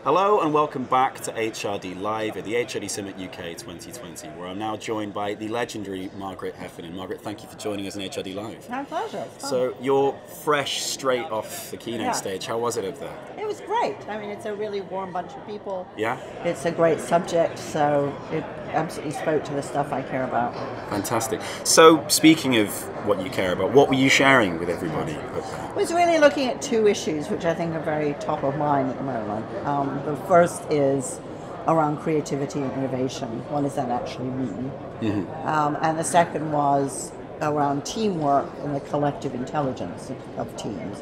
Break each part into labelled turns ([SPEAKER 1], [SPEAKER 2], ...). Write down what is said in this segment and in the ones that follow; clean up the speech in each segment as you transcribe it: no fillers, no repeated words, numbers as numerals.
[SPEAKER 1] Hello and welcome back to HRD Live at the HRD Summit UK 2020, where I'm now joined by the legendary Margaret Heffernan. Margaret, thank you for joining us on HRD Live.
[SPEAKER 2] My pleasure.
[SPEAKER 1] So you're fresh straight off the keynote stage. How was it up there?
[SPEAKER 2] It was great. I mean, it's a really warm bunch of people.
[SPEAKER 1] Yeah?
[SPEAKER 2] It's a great subject, so it absolutely spoke to the stuff I care about.
[SPEAKER 1] Fantastic. So speaking of what you care about, what were you sharing with everybody up there?
[SPEAKER 2] I was really looking at two issues which I think are very top of mind at the moment. The first is around creativity and innovation. What does that actually mean? And the second was around teamwork and the collective intelligence of teams.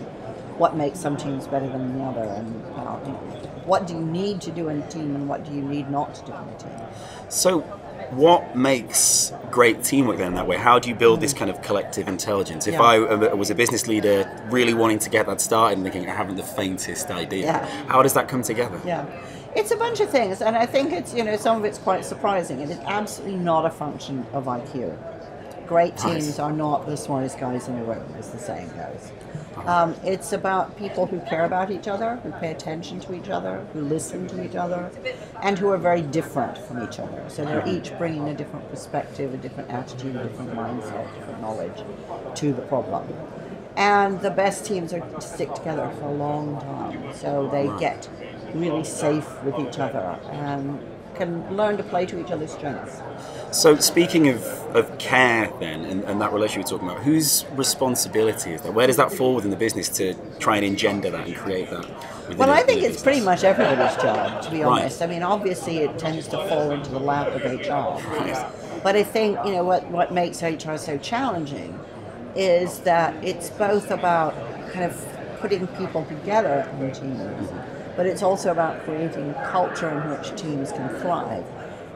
[SPEAKER 2] What makes some teams better than the other, and what do you need to do in a team and what do you need not to do in a team?
[SPEAKER 1] So what makes great teamwork then that way? How do you build this kind of collective intelligence? If I was a business leader really wanting to get that started and thinking I haven't the faintest idea, how does that come together?
[SPEAKER 2] It's a bunch of things, and I think it's, some of it's quite surprising. It is absolutely not a function of IQ. Great teams are not the smartest guys in the room, as the saying goes. It's about people who care about each other, who pay attention to each other, who listen to each other, and who are very different from each other. So they're each bringing a different perspective, a different attitude, a different mindset, different knowledge to the problem. And the best teams stick together for a long time, so they get really safe with each other and can learn to play to each other's strengths.
[SPEAKER 1] So speaking of care then, and that relationship you're talking about, whose responsibility is that? Where does that fall within the business to try and engender that and create that?
[SPEAKER 2] Well, I think it's pretty much everybody's job, to be honest. I mean, obviously it tends to fall into the lap of HR. But I think, what makes HR so challenging is that it's both about kind of putting people together in teams, but it's also about creating a culture in which teams can thrive.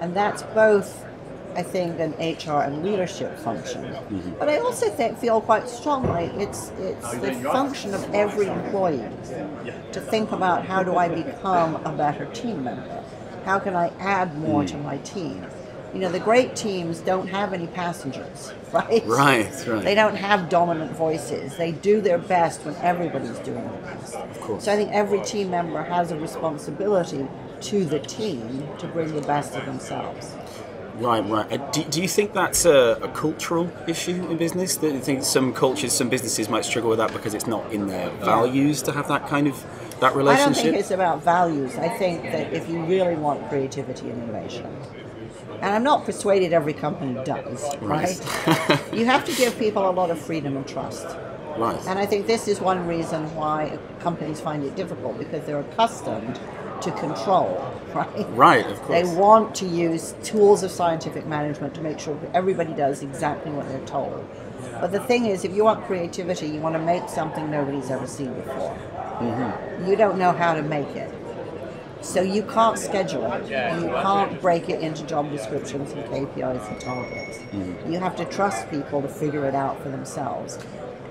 [SPEAKER 2] And that's both, I think, an HR and leadership function. But I also feel quite strongly it's the function of every employee to think about, how do I become a better team member? How can I add more to my team? The great teams don't have any passengers, right?
[SPEAKER 1] Right.
[SPEAKER 2] They don't have dominant voices. They do their best when everybody's doing their best.
[SPEAKER 1] Of course.
[SPEAKER 2] So I think every team member has a responsibility to the team to bring the best of themselves.
[SPEAKER 1] Right. Do you think that's a cultural issue in business? Do you think some cultures, some businesses might struggle with that because it's not in their values to have that kind of relationship?
[SPEAKER 2] I don't think it's about values. I think that if you really want creativity and innovation, and I'm not persuaded every company does, right? You have to give people a lot of freedom and trust.
[SPEAKER 1] Right.
[SPEAKER 2] And I think this is one reason why companies find it difficult, because they're accustomed to control, right?
[SPEAKER 1] Right, of course.
[SPEAKER 2] They want to use tools of scientific management to make sure that everybody does exactly what they're told. But the thing is, if you want creativity, you want to make something nobody's ever seen before. You don't know how to make it. So you can't schedule it. You can't break it into job descriptions and KPIs and targets. You have to trust people to figure it out for themselves.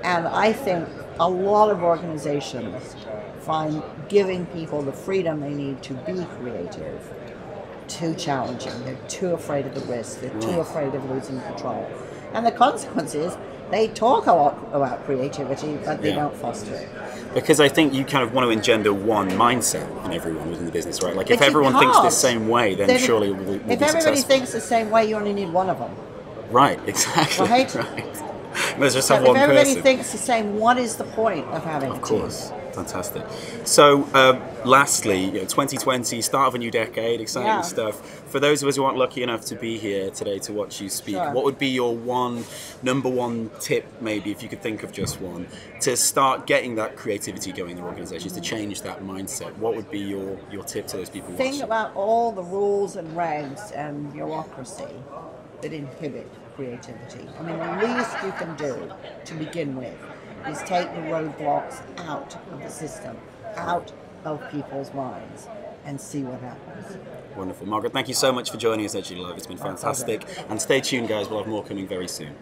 [SPEAKER 2] And I think a lot of organizations find giving people the freedom they need to be creative too challenging. They're too afraid of the risk. They're too afraid of losing control. And the consequence is they talk a lot about creativity, but they don't foster it.
[SPEAKER 1] Because I think you kind of want to engender one mindset in everyone within the business, right? Like if everyone thinks the same way, then surely we'll be successful.
[SPEAKER 2] If everybody thinks the same way, you only need one of them.
[SPEAKER 1] Right, exactly.
[SPEAKER 2] Right?
[SPEAKER 1] There's just
[SPEAKER 2] so
[SPEAKER 1] one person.
[SPEAKER 2] If everybody thinks the same, what is the point of having a team?
[SPEAKER 1] Of course. Fantastic. So, lastly, 2020, start of a new decade, exciting stuff. For those of us who aren't lucky enough to be here today to watch you speak, what would be your number one tip, maybe, if you could think of just one, to start getting that creativity going in their organizations, to change that mindset? What would be your tip to those people watching?
[SPEAKER 2] Think about all the rules and regs and bureaucracy that inhibit creativity. I mean, the least you can do to begin with is take the roadblocks out of the system, out of people's minds, and see what happens.
[SPEAKER 1] Wonderful. Margaret, thank you so much for joining us at HRD Live. It's been fantastic. And stay tuned, guys. We'll have more coming very soon.